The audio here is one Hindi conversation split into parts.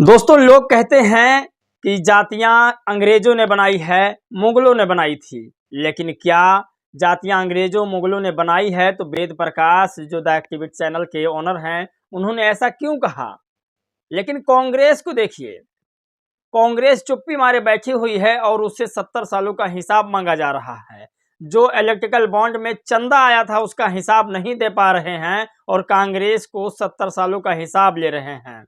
दोस्तों, लोग कहते हैं कि जातियां अंग्रेजों ने बनाई है, मुगलों ने बनाई थी। लेकिन क्या जातियां अंग्रेजों मुगलों ने बनाई है? तो वेद प्रकाश जो द एक्टिविस्ट चैनल के ओनर हैं, उन्होंने ऐसा क्यों कहा? लेकिन कांग्रेस को देखिए, कांग्रेस चुप्पी मारे बैठी हुई है और उससे 70 सालों का हिसाब मांगा जा रहा है। जो इलेक्ट्रिकल बॉन्ड में चंदा आया था उसका हिसाब नहीं दे पा रहे हैं और कांग्रेस को 70 सालों का हिसाब ले रहे हैं।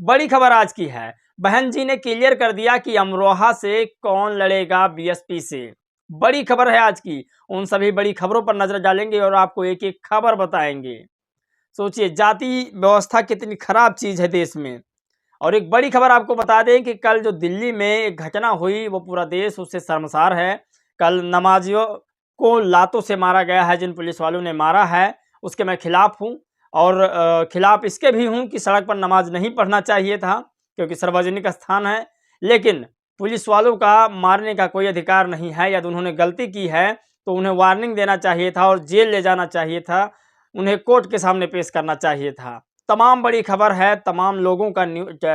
बड़ी खबर आज की है, बहन जी ने क्लियर कर दिया कि अमरोहा से कौन लड़ेगा बीएसपी से। बड़ी खबर है आज की। उन सभी बड़ी खबरों पर नजर डालेंगे और आपको एक एक खबर बताएंगे। सोचिए, जाति व्यवस्था कितनी खराब चीज है देश में। और एक बड़ी खबर आपको बता दें कि कल जो दिल्ली में एक घटना हुई, वो पूरा देश उससे शर्मसार है। कल नमाजियों को लातों से मारा गया है, जिन पुलिस वालों ने मारा है उसके मैं खिलाफ हूँ। और खिलाफ इसके भी हूँ कि सड़क पर नमाज नहीं पढ़ना चाहिए था, क्योंकि सार्वजनिक स्थान है। लेकिन पुलिस वालों का मारने का कोई अधिकार नहीं है। यदि उन्होंने गलती की है तो उन्हें वार्निंग देना चाहिए था और जेल ले जाना चाहिए था, उन्हें कोर्ट के सामने पेश करना चाहिए था। तमाम बड़ी खबर है, तमाम लोगों का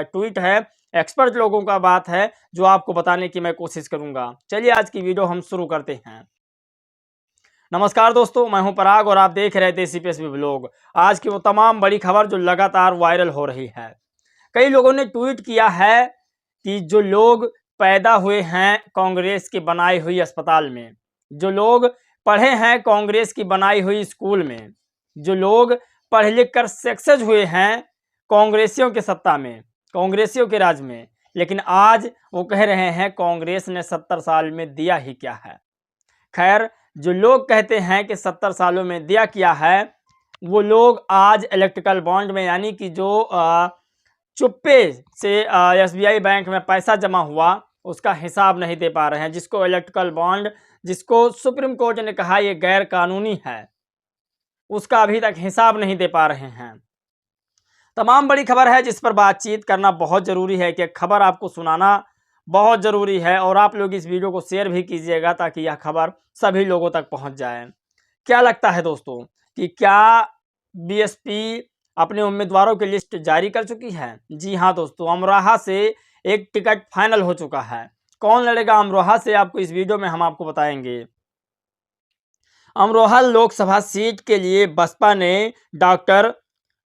ट्वीट है, एक्सपर्ट लोगों का बात है, जो आपको बताने की मैं कोशिश करूंगा। चलिए आज की वीडियो हम शुरू करते हैं। नमस्कार दोस्तों, मैं हूं पराग और आप देख रहे थे CPSB व्लॉग। आज की वो तमाम बड़ी खबर जो लगातार वायरल हो रही है। कई लोगों ने ट्वीट किया है कि जो लोग पैदा हुए हैं कांग्रेस की बनाई हुई अस्पताल में, जो लोग पढ़े हैं कांग्रेस की बनाई हुई स्कूल में, जो लोग पढ़ लिख कर सक्सेस हुए हैं कांग्रेसियों के सत्ता में, कांग्रेसियों के राज में, लेकिन आज वो कह रहे हैं कांग्रेस ने 70 साल में दिया ही क्या है। खैर, जो लोग कहते हैं कि 70 सालों में दिया किया है, वो लोग आज इलेक्ट्रिकल बॉन्ड में, यानी कि जो चुप्पे से SBI बैंक में पैसा जमा हुआ उसका हिसाब नहीं दे पा रहे हैं। जिसको इलेक्ट्रिकल बॉन्ड, जिसको सुप्रीम कोर्ट ने कहा ये गैर कानूनी है, उसका अभी तक हिसाब नहीं दे पा रहे हैं। तमाम बड़ी खबर है जिस पर बातचीत करना बहुत ज़रूरी है, कि खबर आपको सुनाना बहुत ज़रूरी है। और आप लोग इस वीडियो को शेयर भी कीजिएगा ताकि यह खबर सभी लोगों तक पहुंच जाए। क्या लगता है दोस्तों कि क्या बीएसपी अपने उम्मीदवारों की लिस्ट जारी कर चुकी है? जी हाँ दोस्तों, अमरोहा से एक टिकट फाइनल हो चुका है। कौन लड़ेगा अमरोहा से, आपको इस वीडियो में हम आपको बताएंगे। अमरोहा लोकसभा सीट के लिए बसपा ने डॉक्टर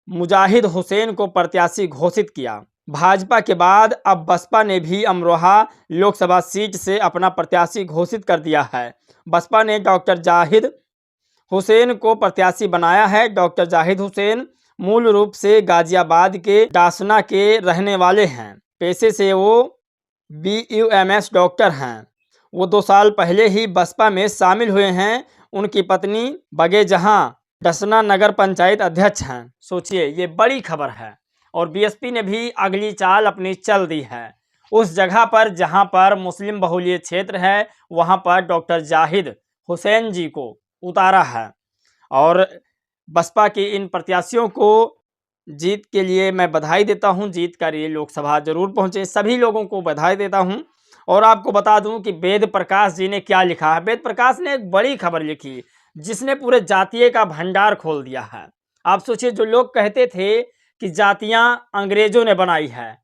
मुजाहिद हुसैन को प्रत्याशी घोषित किया। भाजपा के बाद अब बसपा ने भी अमरोहा लोकसभा सीट से अपना प्रत्याशी घोषित कर दिया है। बसपा ने डॉक्टर जाहिद हुसैन को प्रत्याशी बनाया है। डॉक्टर जाहिद हुसैन मूल रूप से गाजियाबाद के डासना के रहने वाले हैं। पेशे से वो BUMS डॉक्टर हैं। वो 2 साल पहले ही बसपा में शामिल हुए हैं। उनकी पत्नी बगेजहां डसना नगर पंचायत अध्यक्ष हैं। सोचिए, ये बड़ी खबर है। और बीएसपी ने भी अगली चाल अपनी चल दी है। उस जगह पर जहां पर मुस्लिम बहुल्य क्षेत्र है, वहां पर डॉक्टर जाहिद हुसैन जी को उतारा है। और बसपा के इन प्रत्याशियों को जीत के लिए मैं बधाई देता हूं। जीत कर ये लोकसभा जरूर पहुंचे, सभी लोगों को बधाई देता हूं। और आपको बता दूं कि वेद प्रकाश जी ने क्या लिखा है। वेद प्रकाश ने एक बड़ी खबर लिखी जिसने पूरे जातीय का भंडार खोल दिया है। आप सोचिए, जो लोग कहते थे कि जातियां अंग्रेजों ने बनाई है,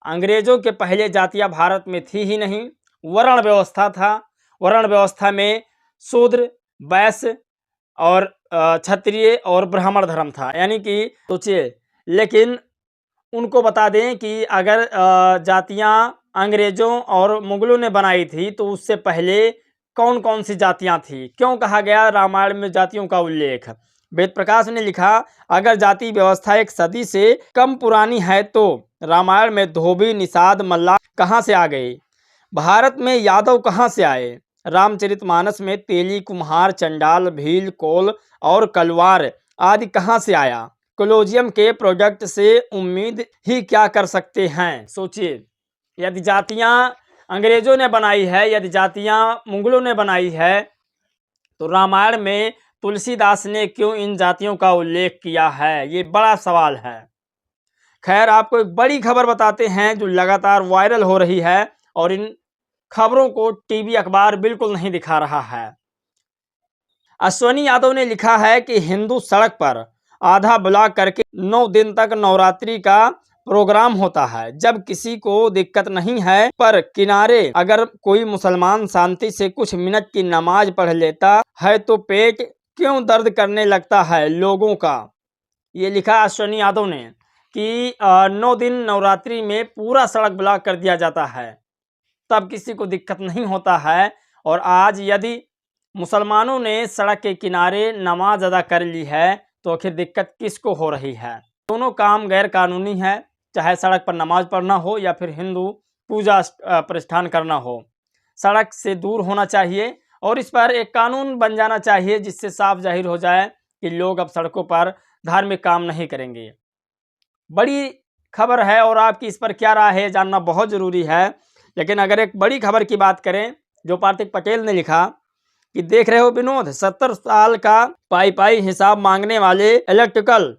अंग्रेजों के पहले जातियां भारत में थी ही नहीं। वर्ण व्यवस्था था। वर्ण व्यवस्था में शूद्र, वैश्य और क्षत्रिय और ब्राह्मण धर्म था, यानी कि सोचिए। लेकिन उनको बता दें कि अगर जातियां अंग्रेजों और मुगलों ने बनाई थी तो उससे पहले कौन कौन सी जातियां थी, क्यों कहा गया रामायण में जातियों का उल्लेख। वेद प्रकाश ने लिखा, अगर जाति व्यवस्था 1 सदी से कम पुरानी है तो रामायण में धोबी, निषाद, मल्लाह कहाँ से आ गए? भारत में यादव कहाँ से आए? रामचरितमानस में तेली, कुम्हार, चंडाल, भील, कोल और कलवार आदि कहाँ से आया? कोलोजियम के प्रोडक्ट से उम्मीद ही क्या कर सकते हैं? सोचिए, यदि जातियां अंग्रेजों ने बनाई है, यदि जातियां मुगलों ने बनाई है, तो रामायण में तुलसीदास ने क्यों इन जातियों का उल्लेख किया है? ये बड़ा सवाल है। खैर, आपको एक बड़ी खबर बताते हैं जो लगातार वायरल हो रही है और इन खबरों को टीवी अखबार बिल्कुल नहीं दिखा रहा है। अश्वनी यादव ने लिखा है कि हिंदू सड़क पर आधा ब्लॉक करके 9 दिन तक नवरात्रि का प्रोग्राम होता है। जब किसी को दिक्कत नहीं है पर किनारे अगर कोई मुसलमान शांति से कुछ मिनट की नमाज पढ़ लेता है तो पेट क्यों दर्द करने लगता है लोगों का। ये लिखा अश्विनी यादव ने कि 9 दिन नवरात्रि में पूरा सड़क ब्लॉक कर दिया जाता है, तब किसी को दिक्कत नहीं होता है। और आज यदि मुसलमानों ने सड़क के किनारे नमाज अदा कर ली है तो आखिर दिक्कत किसको हो रही है। दोनों काम गैर कानूनी है, चाहे सड़क पर नमाज पढ़ना हो या फिर हिंदू पूजा प्रतिष्ठान करना हो। सड़क से दूर होना चाहिए और इस पर एक कानून बन जाना चाहिए जिससे साफ जाहिर हो जाए कि लोग अब सड़कों पर धार्मिक काम नहीं करेंगे। बड़ी खबर है और आपकी इस पर क्या राय है जानना बहुत ज़रूरी है। लेकिन अगर एक बड़ी खबर की बात करें जो पार्थिक पटेल ने लिखा कि देख रहे हो विनोद, 70 साल का पाई हिसाब मांगने वाले इलेक्ट्रिकल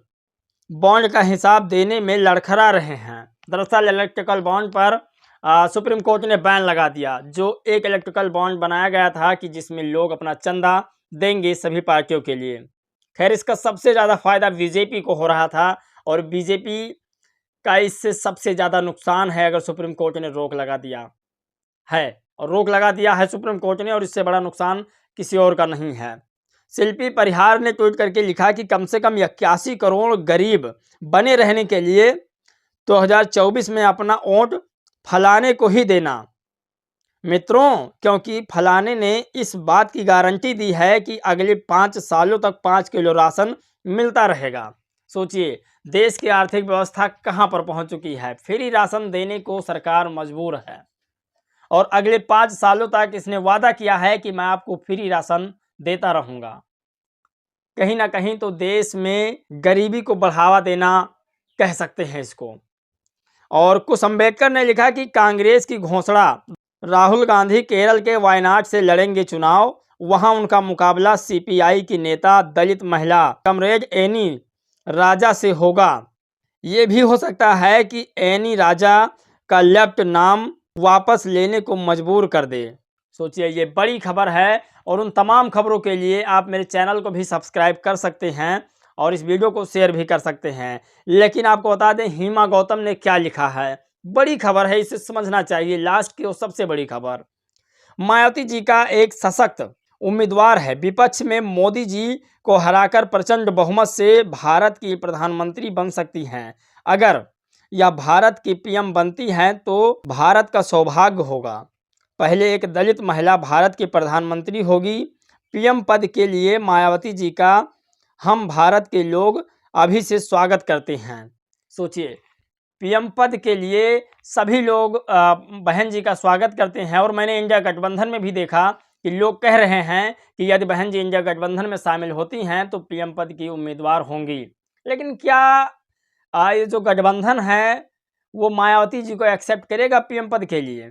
बॉन्ड का हिसाब देने में लड़खड़ा रहे हैं। दरअसल इलेक्ट्रिकल बॉन्ड पर सुप्रीम कोर्ट ने बैन लगा दिया। जो एक इलेक्ट्रिकल बॉन्ड बनाया गया था कि जिसमें लोग अपना चंदा देंगे सभी पार्टियों के लिए। खैर, इसका सबसे ज़्यादा फायदा बीजेपी को हो रहा था और बीजेपी का इससे सबसे ज़्यादा नुकसान है अगर सुप्रीम कोर्ट ने रोक लगा दिया है। और रोक लगा दिया है सुप्रीम कोर्ट ने और इससे बड़ा नुकसान किसी और का नहीं है। शिल्पी परिहार ने ट्वीट करके लिखा कि कम से कम 81 करोड़ गरीब बने रहने के लिए 2024 में अपना वोट फलाने को ही देना मित्रों, क्योंकि फलाने ने इस बात की गारंटी दी है कि अगले 5 सालों तक 5 किलो राशन मिलता रहेगा। सोचिए देश की आर्थिक व्यवस्था कहां पर पहुंच चुकी है। फ्री राशन देने को सरकार मजबूर है और अगले 5 सालों तक इसने वादा किया है कि मैं आपको फ्री राशन देता रहूंगा। कहीं ना कहीं तो देश में गरीबी को बढ़ावा देना कह सकते हैं इसको। और कुछ अम्बेडकर ने लिखा कि कांग्रेस की घोषणा, राहुल गांधी केरल के वायनाड से लड़ेंगे चुनाव, वहां उनका मुकाबला सीपीआई की नेता दलित महिला कमरेड एनी राजा से होगा। ये भी हो सकता है कि एनी राजा का लेफ्ट नाम वापस लेने को मजबूर कर दे। सोचिए, ये बड़ी खबर है और उन तमाम खबरों के लिए आप मेरे चैनल को भी सब्सक्राइब कर सकते हैं और इस वीडियो को शेयर भी कर सकते हैं। लेकिन आपको बता दें हेमा गौतम ने क्या लिखा है, बड़ी खबर है, इसे समझना चाहिए। लास्ट की वो सबसे बड़ी खबर, मायावती जी का एक सशक्त उम्मीदवार है। विपक्ष में मोदी जी को हराकर प्रचंड बहुमत से भारत की प्रधानमंत्री बन सकती हैं। अगर या भारत की पीएम बनती हैं तो भारत का सौभाग्य होगा। पहले एक दलित महिला भारत की प्रधानमंत्री होगी। पीएम पद के लिए मायावती जी का हम भारत के लोग अभी से स्वागत करते हैं। सोचिए, पीएम पद के लिए सभी लोग बहन जी का स्वागत करते हैं। और मैंने इंडिया गठबंधन में भी देखा कि लोग कह रहे हैं कि यदि बहन जी इंडिया गठबंधन में शामिल होती हैं तो पीएम पद की उम्मीदवार होंगी। लेकिन क्या ये जो गठबंधन है वो मायावती जी को एक्सेप्ट करेगा पीएम पद के लिए?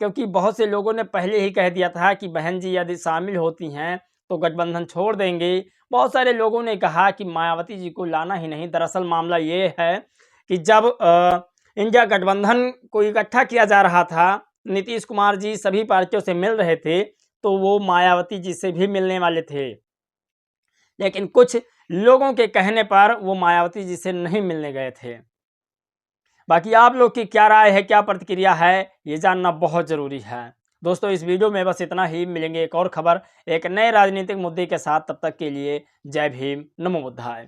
क्योंकि बहुत से लोगों ने पहले ही कह दिया था कि बहन जी यदि शामिल होती हैं तो गठबंधन छोड़ देंगे। बहुत सारे लोगों ने कहा कि मायावती जी को लाना ही नहीं। दरअसल मामला ये है कि जब इंडिया गठबंधन को इकट्ठा किया जा रहा था, नीतीश कुमार जी सभी पार्टियों से मिल रहे थे तो वो मायावती जी से भी मिलने वाले थे। लेकिन कुछ लोगों के कहने पर वो मायावती जी से नहीं मिलने गए थे। बाकी आप लोग की क्या राय है, क्या प्रतिक्रिया है, ये जानना बहुत ज़रूरी है। दोस्तों, इस वीडियो में बस इतना ही। मिलेंगे एक और खबर एक नए राजनीतिक मुद्दे के साथ। तब तक के लिए जय भीम, नमो बुद्धाय।